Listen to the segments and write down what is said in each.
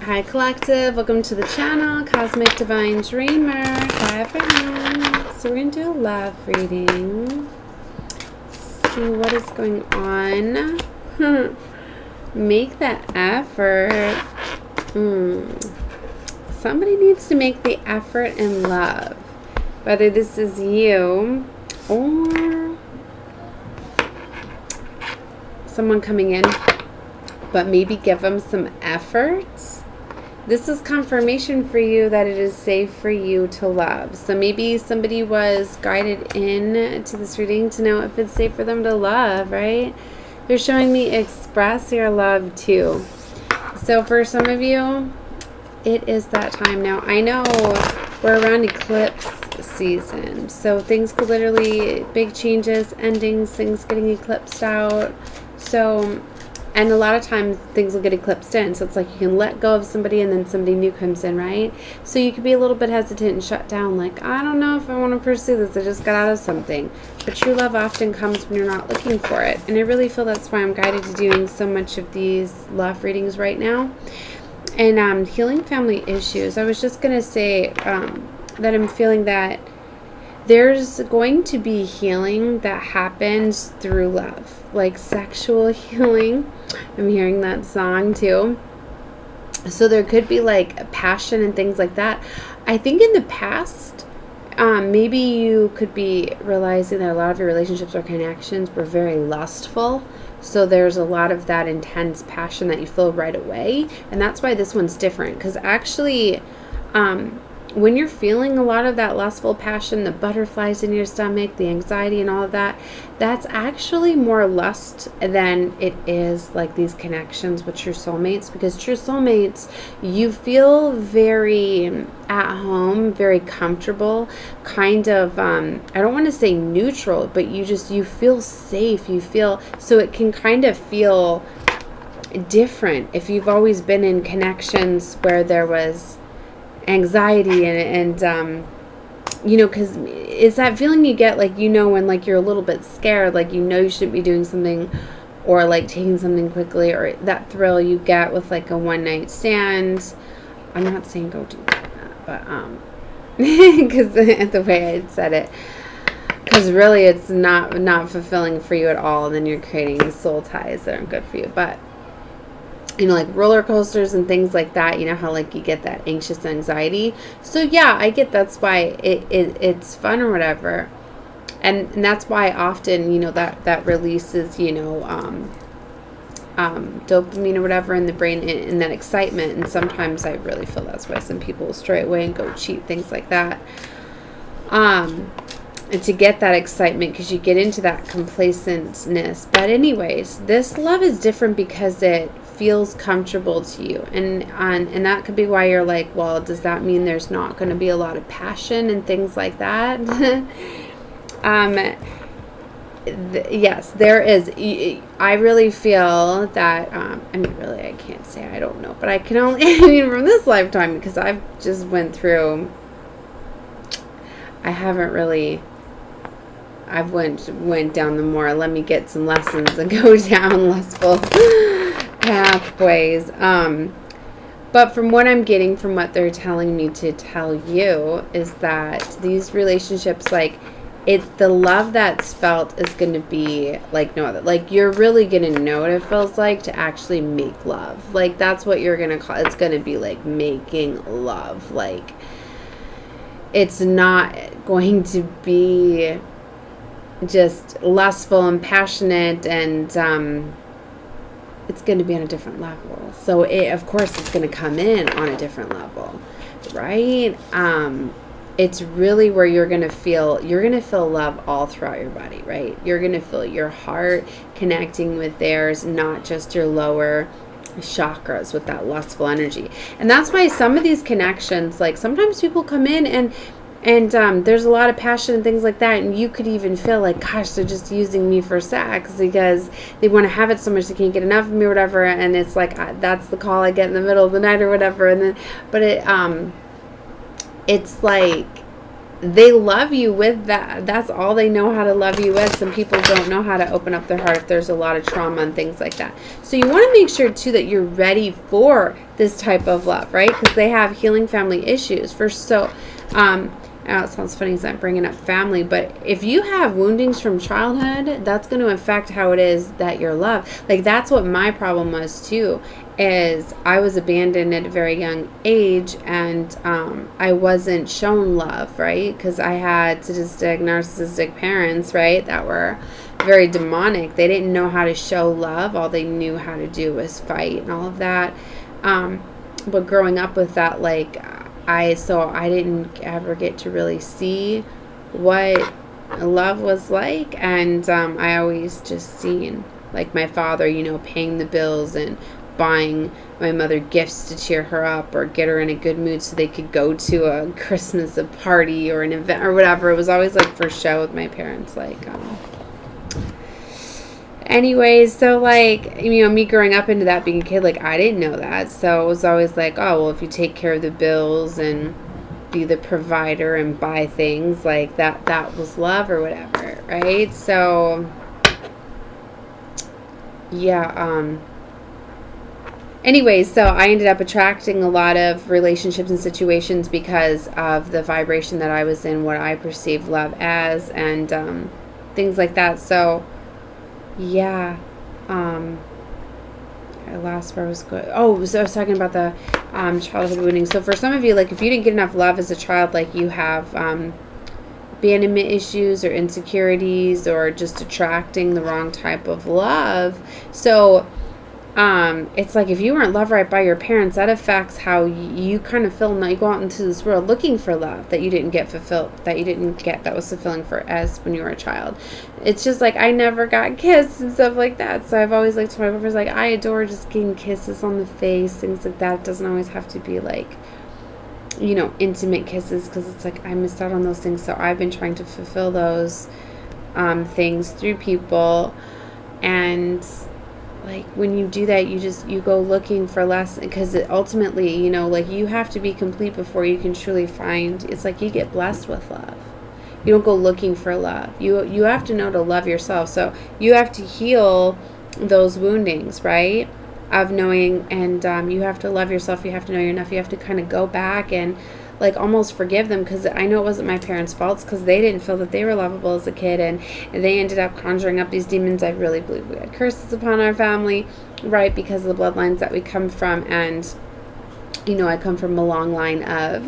Hi Collective, welcome to the channel, Cosmic Divine Dreamer. Hi everyone. So we're going to do a love reading. See what is going on. Make the effort. Somebody needs to make the effort in love. Whether this is you or someone coming in, but maybe give them some effort. This is confirmation for you that it is safe for you to love. So maybe somebody was guided in to this reading to know if it's safe for them to love, right? They're showing me express your love too. So for some of you, it is that time now. I know we're around eclipse season, so things could literally, big changes, endings, things getting eclipsed out. So, and a lot of times things will get eclipsed in. So it's like you can let go of somebody and then somebody new comes in, right? So you could be a little bit hesitant and shut down, like, I don't know if I want to pursue this. I just got out of something. But true love often comes when you're not looking for it. And I really feel that's why I'm guided to doing so much of these love readings right now. And healing family issues. I was just going to say that I'm feeling that there's going to be healing that happens through love, like sexual healing. I'm hearing that song too. So there could be like passion and things like that. I think in the past, maybe you could be realizing that a lot of your relationships or connections were very lustful. So there's a lot of that intense passion that you feel right away. And that's why this one's different. Because actually, when you're feeling a lot of that lustful passion, the butterflies in your stomach, the anxiety and all of that, that's actually more lust than it is like these connections with true soulmates. Because true soulmates, you feel very at home, very comfortable, kind of, I don't want to say neutral, but you feel safe. You feel, so it can kind of feel different if you've always been in connections where there was anxiety and you know, because it's that feeling you get, like, you know, when like you're a little bit scared, like, you know, you shouldn't be doing something or like taking something quickly, or that thrill you get with like a one-night stand. I'm not saying go do that, but because the way I said it, because really it's not fulfilling for you at all, and then you're creating soul ties that aren't good for you. But you know, like roller coasters and things like that, you know how like you get that anxious anxiety. So yeah, I get that's why it's fun or whatever. And that's why often, you know, that releases, you know, dopamine or whatever in the brain, and that excitement. And sometimes I really feel that's why some people stray away and go cheat, things like that. And to get that excitement, because you get into that complacentness. But anyways, this love is different because it feels comfortable to you, and that could be why you're like, well, does that mean there's not going to be a lot of passion and things like that? Yes, there is. I really feel that, I mean, really, I can't say I don't know, but I can only, I mean, from this lifetime, because I've just went through, I haven't really, I've went down the more, let me get some lessons and go down lustful pathways. But from what I'm getting, from what they're telling me to tell you, is that these relationships, like, the love that's felt is going to be like no other. Like, you're really going to know what it feels like to actually make love. Like, that's what you're going to call, it's going to be like making love. Like, it's not going to be just lustful and passionate, and it's going to be on a different level. So of course it's going to come in on a different level, right? It's really where you're going to feel love all throughout your body, right? You're going to feel your heart connecting with theirs, not just your lower chakras with that lustful energy. And that's why some of these connections, like, sometimes people come in and there's a lot of passion and things like that, and you could even feel like, gosh, they're just using me for sex because they want to have it so much they can't get enough of me or whatever. And it's like, that's the call I get in the middle of the night or whatever. And then, but it's like they love you with that. That's all they know how to love you with. Some people don't know how to open up their heart if there's a lot of trauma and things like that. So you want to make sure too that you're ready for this type of love, right? Because they have healing family issues. Now it sounds funny because I'm bringing up family, but if you have woundings from childhood, that's going to affect how it is that you're loved. Like, that's what my problem was too, is I was abandoned at a very young age, and I wasn't shown love, right? Because I had sadistic, narcissistic parents, right, that were very demonic. They didn't know how to show love. All they knew how to do was fight and all of that. But growing up with that, like, I didn't ever get to really see what love was like, and I always just seen, like, my father, you know, paying the bills and buying my mother gifts to cheer her up or get her in a good mood so they could go to a Christmas party or an event or whatever. It was always like for show with my parents, like, anyways, so, like, you know, me growing up into that, being a kid, like, I didn't know that. So it was always like, oh, well, if you take care of the bills and be the provider and buy things, like, that was love or whatever, right? So, yeah, anyways, so I ended up attracting a lot of relationships and situations because of the vibration that I was in, what I perceived love as, and things like that. So, yeah, I lost where I was going. Oh, so I was talking about the childhood wounding. So for some of you, like, if you didn't get enough love as a child, like, you have abandonment issues or insecurities or just attracting the wrong type of love. So it's like if you weren't loved right by your parents, that affects how you kind of feel. Now you go out into this world looking for love that you didn't get fulfilled, that was fulfilling for as when you were a child. It's just like I never got kissed and stuff like that. So I've always liked my boyfriends, like, I adore just getting kisses on the face, things like that. It doesn't always have to be like, you know, intimate kisses, because it's like I missed out on those things. So I've been trying to fulfill those things through people. And like when you do that, you go looking for less, because ultimately, you know, like, you have to be complete before you can truly find. It's like you get blessed with love. You don't go looking for love. You have to know to love yourself. So you have to heal those woundings, right? Of knowing, and you have to love yourself. You have to know you're enough. You have to kind of go back and like almost forgive them, because I know it wasn't my parents' faults, because they didn't feel that they were lovable as a kid, and they ended up conjuring up these demons. I really believe we had curses upon our family, right, because of the bloodlines that we come from. And you know, I come from a long line of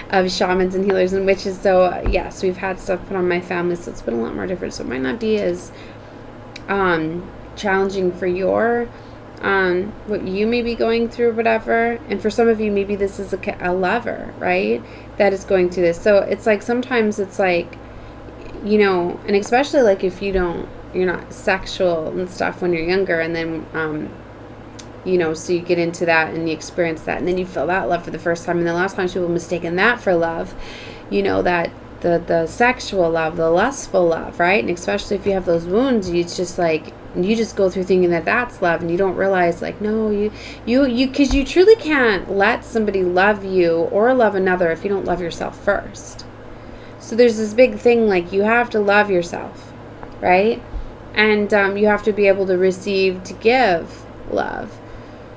of shamans and healers and witches. So yes, we've had stuff put on my family, so it's been a lot more different. So it might not be as challenging for your what you may be going through, whatever. And for some of you, maybe this is a lover, right, that is going through this. So it's like sometimes it's like, you know, and especially like if you're not sexual and stuff when you're younger, and then you know, so you get into that and you experience that, and then you feel that love for the first time, and then a lot of times people mistaken that for love, you know, that the sexual love, the lustful love, right? And especially if you have those wounds, it's just like, you just go through thinking that that's love, and you don't realize, like, no, you because you truly can't let somebody love you or love another if you don't love yourself first. So there's this big thing, like, you have to love yourself, right? And you have to be able to receive, to give love,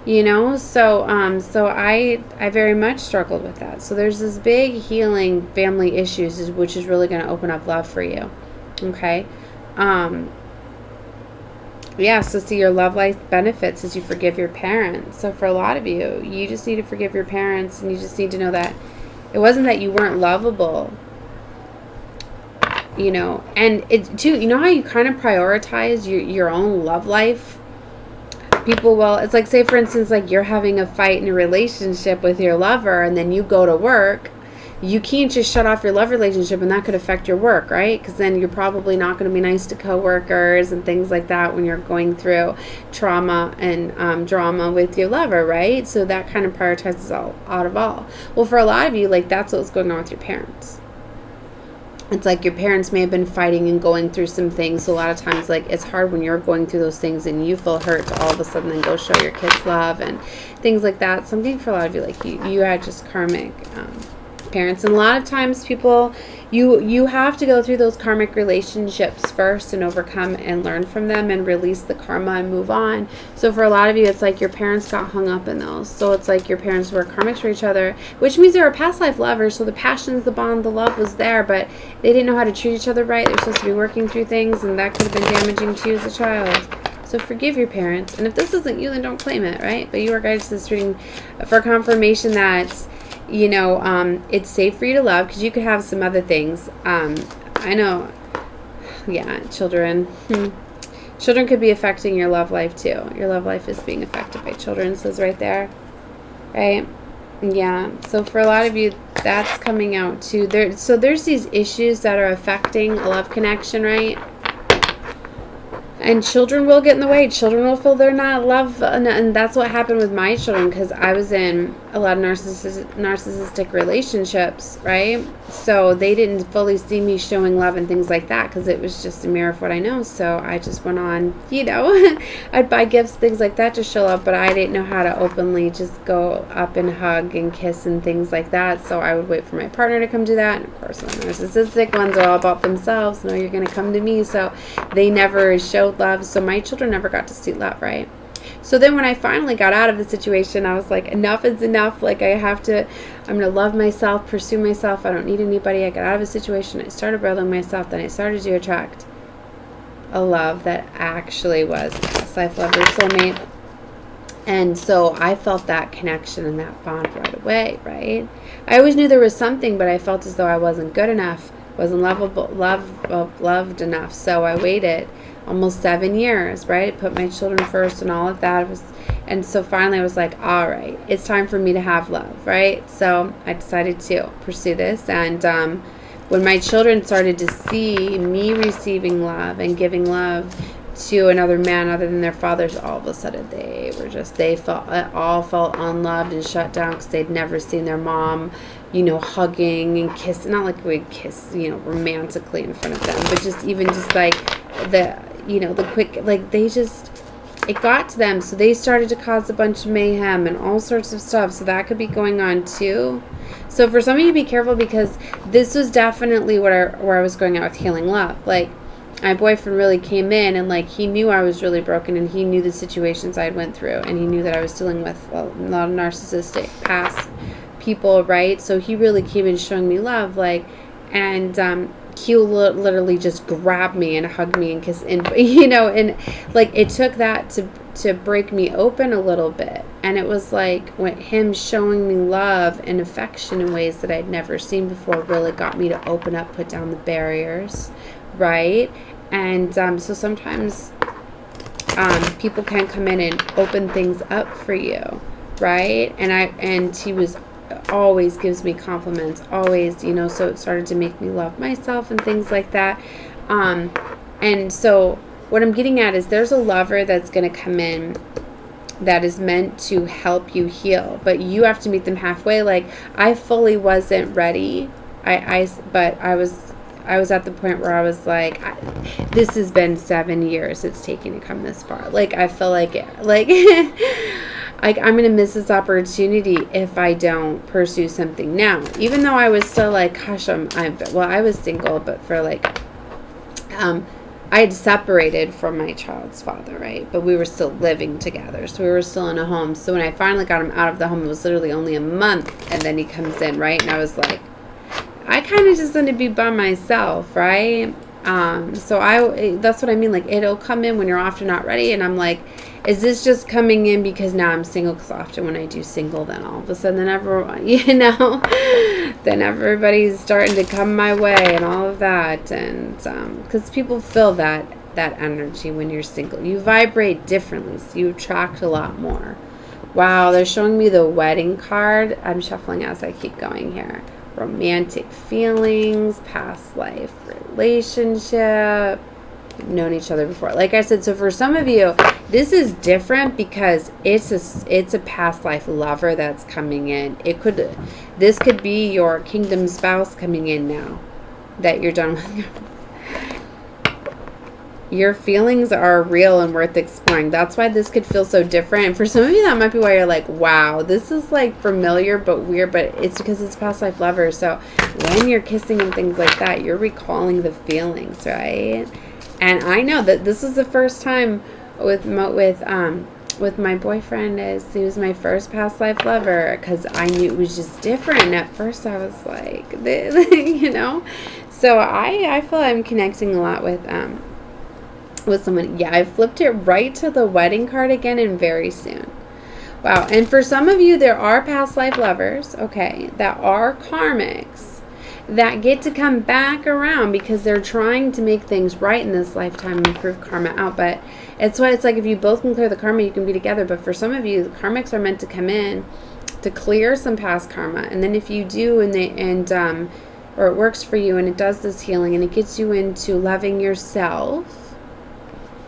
you know. So I very much struggled with that. So there's this big healing family issues, which is really going to open up love for you. Okay. Yeah, so see, your love life benefits as you forgive your parents. So for a lot of you, you just need to forgive your parents, and you just need to know that it wasn't that you weren't lovable, you know. And it too, you know how you kind of prioritize your own love life? People will, it's like, say for instance, like you're having a fight in a relationship with your lover, and then you go to work. You can't just shut off your love relationship, and that could affect your work, right? Because then you're probably not going to be nice to coworkers and things like that when you're going through trauma and drama with your lover, right? So that kind of prioritizes all out of all. Well, for a lot of you, like, that's what's going on with your parents. It's like your parents may have been fighting and going through some things. So a lot of times, like, it's hard when you're going through those things and you feel hurt to all of a sudden then go show your kids love and things like that. Something for a lot of you, like you had just karmic parents. And a lot of times people, you have to go through those karmic relationships first and overcome and learn from them and release the karma and move on. So for a lot of you, it's like your parents got hung up in those. So it's like your parents were karmics for each other, which means they were past life lovers. So the passions, the bond, the love was there, but they didn't know how to treat each other right. They're supposed to be working through things, and that could have been damaging to you as a child. So forgive your parents. And if this isn't you, then don't claim it, right? But you are guided to this reading for confirmation that, you know, it's safe for you to love, because you could have some other things. I know, yeah, children. Children could be affecting your love life too. Your love life is being affected by children, says right there. Right? Yeah. So for a lot of you, that's coming out too. So there's these issues that are affecting a love connection, right? And children will get in the way. Children will feel they're not loved. And that's what happened with my children, because I was in a lot of narcissistic relationships, right? So they didn't fully see me showing love and things like that, because it was just a mirror of what I know. So I just went on, you know, I'd buy gifts, things like that to show love, but I didn't know how to openly just go up and hug and kiss and things like that. So I would wait for my partner to come do that. And of course, the narcissistic ones are all about themselves. No, you're going to come to me. So they never showed love. So my children never got to see love, right? So then when I finally got out of the situation, I was like, enough is enough. Like, I'm going to love myself, pursue myself. I don't need anybody. I got out of a situation. I started building myself. Then I started to attract a love that actually was past life lover, soulmate. And so I felt that connection and that bond right away, right? I always knew there was something, but I felt as though I wasn't good enough, wasn't loved enough. So I waited almost 7 years, right? I put my children first and all of that. And so finally I was like, all right, it's time for me to have love, right? So I decided to pursue this. And when my children started to see me receiving love and giving love to another man other than their fathers, all of a sudden they all felt unloved and shut down, because they'd never seen their mom, you know, hugging and kissing. Not like we'd kiss, you know, romantically in front of them, but just like the, you know, the quick, like it got to them. So they started to cause a bunch of mayhem and all sorts of stuff. So that could be going on too. So for some of you, be careful, because this was definitely where I was going out with healing love. Like, my boyfriend really came in, and like, he knew I was really broken, and he knew the situations I went through, and he knew that I was dealing with a lot of narcissistic past people, right? So he really came in showing me love, like, and he literally just grabbed me and hugged me and kissed, and you know, and like, it took that to break me open a little bit. And it was like, when him showing me love and affection in ways that I'd never seen before really got me to open up, put down the barriers, right? And so sometimes people can come in and open things up for you, right? And he was always gives me compliments, always, you know, so it started to make me love myself and things like that. And so what I'm getting at is, there's a lover that's going to come in that is meant to help you heal, but you have to meet them halfway. Like, I fully wasn't ready. But I was at the point where I was like, this has been 7 years it's taking to come this far. Like, I feel like like, I'm going to miss this opportunity if I don't pursue something now. Even though I was still like, gosh, I was single, but for like, I had separated from my child's father, right? But we were still living together. So we were still in a home. So when I finally got him out of the home, it was literally only a month. And then he comes in, right? And I was like, I kind of just want to be by myself, right? So that's what I mean. Like, it'll come in when you're often not ready. And I'm like, is this just coming in because now I'm single? Because often when I do single, then all of a sudden, then everybody's starting to come my way and all of that. And because people feel that energy when you're single. You vibrate differently, so you attract a lot more. Wow, they're showing me the wedding card. I'm shuffling as I keep going here. Romantic feelings, past life relationship, known each other before. Like I said, so for some of you, this is different because it's a past life lover that's coming in. This could be your kingdom spouse coming in now that you're done with. Your feelings are real and worth exploring. That's why this could feel so different. And for some of you, that might be why you're like, wow, this is like familiar but weird, but it's because it's past life lovers. So when you're kissing and things like that, you're recalling the feelings, right? And I know that this is the first time with my boyfriend, as he was my first past life lover, because I knew it was just different. And at first I was like, you know, so I feel I'm connecting a lot with someone. Yeah, I flipped it right to the wedding card again, and very soon. Wow. And for some of you, there are past life lovers, okay, that are karmics that get to come back around because they're trying to make things right in this lifetime and improve karma out. But it's what it's like, if you both can clear the karma, you can be together. But for some of you, the karmics are meant to come in to clear some past karma. And then if you do, or it works for you and it does this healing and it gets you into loving yourself,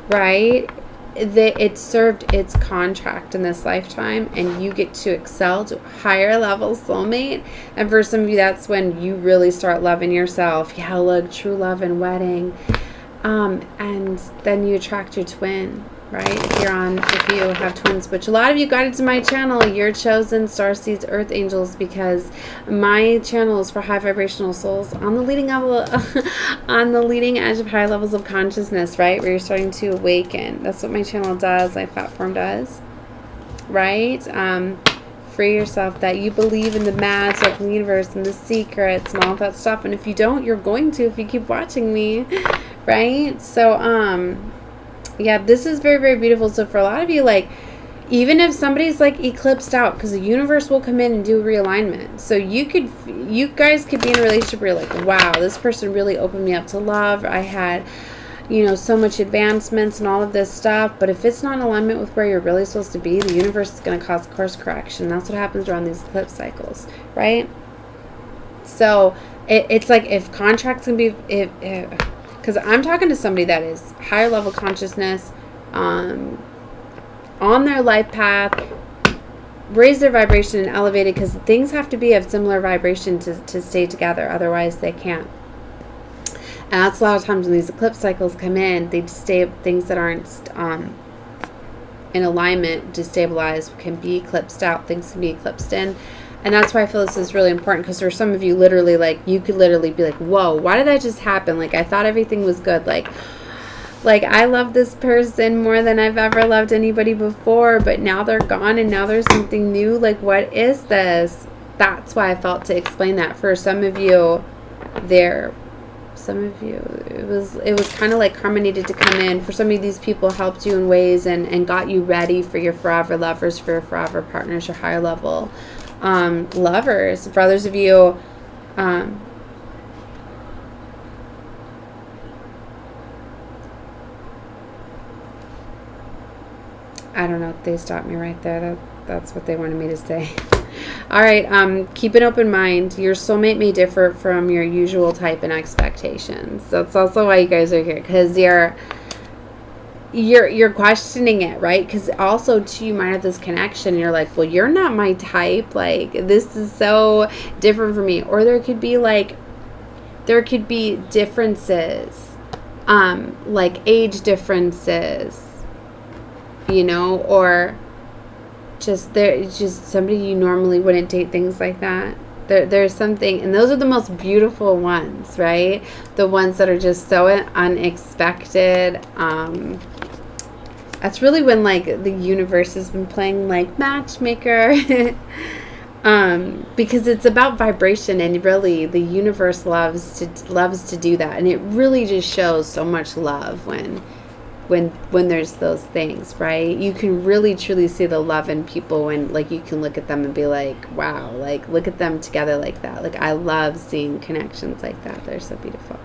right? It served its contract in this lifetime, and you get to excel to a higher level soulmate. And for some of you, that's when you really start loving yourself. Yeah, look, true love and wedding. And then you attract your twin, right? If you have twins, which a lot of you got into my channel, you're chosen starseeds, earth angels, because my channel is for high vibrational souls on the leading level, on the leading edge of high levels of consciousness, right? Where you're starting to awaken. That's what my channel does, my platform does, right? Free yourself, that you believe in the magic and the universe and the secrets and all that stuff. And if you don't, you're going to if you keep watching me, right? So, yeah, this is very, very beautiful. So for a lot of you, like, even if somebody's like eclipsed out, because the universe will come in and do a realignment. So you guys could be in a relationship where you're like, wow, this person really opened me up to love. I had, you know, so much advancements and all of this stuff. But if it's not in alignment with where you're really supposed to be, the universe is going to cause course correction. That's what happens around these eclipse cycles, right? So it's like, if contracts can be, because I'm talking to somebody that is higher level consciousness, on their life path, raise their vibration and elevate it, because things have to be of similar vibration to stay together. Otherwise, they can't. And that's a lot of times when these eclipse cycles come in, they things that aren't in alignment, destabilized, can be eclipsed out. Things can be eclipsed in. And that's why I feel this is really important, because for some of you, literally, like, you could literally be like, whoa, why did that just happen? Like, I thought everything was good. Like I love this person more than I've ever loved anybody before, but now they're gone and now there's something new. Like, what is this? That's why I felt to explain that. For some of you, it was kind of like karma needed to come in. For some of you, these people helped you in ways and got you ready for your forever lovers, for your forever partners, your higher level lovers. For others of you, I don't know, they stopped me right there. That's what they wanted me to say. All right, keep an open mind. Your soulmate may differ from your usual type and expectations. That's also why you guys are here, because you're questioning it, right? Because also too, you might have this connection and you're like, well, you're not my type, like, this is so different from me. Or there could be differences, like age differences, you know, or just somebody you normally wouldn't date, things like that. There's something, and those are the most beautiful ones, right? The ones that are just so unexpected. That's really when, like, the universe has been playing like matchmaker. Because it's about vibration, and really the universe loves to do that. And it really just shows so much love when there's those things, right? You can really truly see the love in people when, like, you can look at them and be like, wow, like, look at them together like that. Like, I love seeing connections like that. They're so beautiful.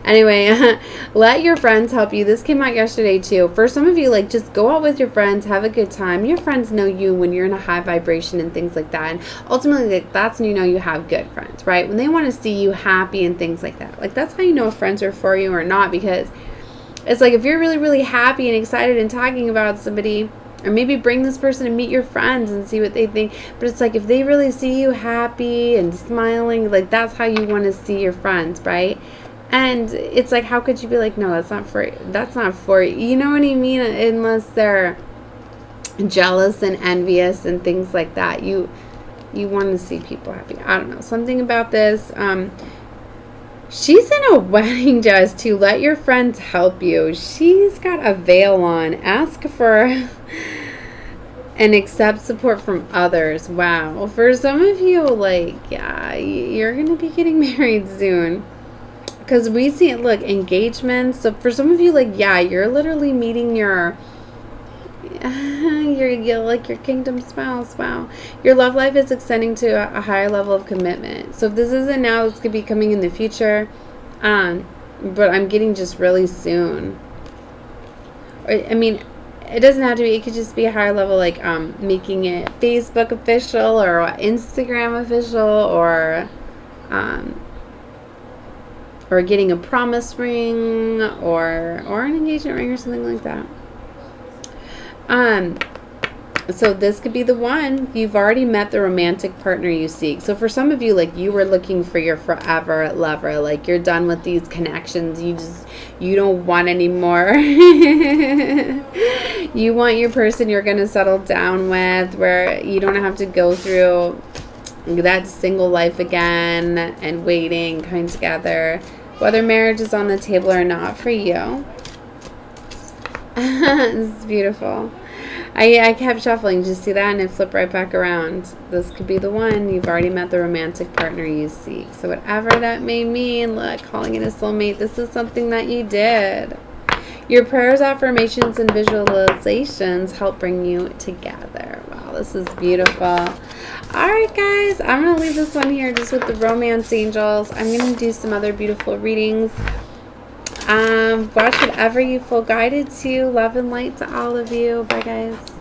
Anyway, let your friends help you. This came out yesterday too. For some of you, like, just go out with your friends, have a good time. Your friends know you when you're in a high vibration and things like that. And ultimately, like, that's when you know you have good friends, right? When they want to see you happy and things like that. Like, that's how you know if friends are for you or not, because it's like, if you're really, really happy and excited and talking about somebody, or maybe bring this person and meet your friends and see what they think. But it's like, if they really see you happy and smiling, like, that's how you want to see your friends, right? And it's like, how could you be like, no, that's not for you. You know what I mean? Unless they're jealous and envious and things like that. You want to see people happy. I don't know. Something about this. She's in a wedding dress too. Let your friends help you. She's got a veil on. Ask for and accept support from others. Wow. For some of you, like, yeah, you're going to be getting married soon. Because we see it, look, engagements. So for some of you, like, yeah, you're literally meeting your kingdom spouse. Wow. Your love life is extending to a higher level of commitment. So if this isn't now, this could be coming in the future. But I'm getting just really soon. I mean, it doesn't have to be, it could just be a higher level, like making it Facebook official or Instagram official, or getting a promise ring or an engagement ring or something like that. So this could be the one. You've already met the romantic partner you seek. So for some of you, like, you were looking for your forever lover. Like, you're done with these connections. You don't want any more. You want your person you're going to settle down with, where you don't have to go through that single life again and waiting, coming together. Whether marriage is on the table or not for you. This is beautiful. I kept shuffling, just see that, and it flipped right back around. This could be the one. You've already met the romantic partner you seek. So whatever that may mean, look, calling it a soulmate, this is something that you did. Your prayers, affirmations, and visualizations help bring you together. Wow, this is beautiful. Alright guys, I'm going to leave this one here just with the romance angels. I'm going to do some other beautiful readings. Watch whatever you feel guided to. Love and light to all of you. Bye guys.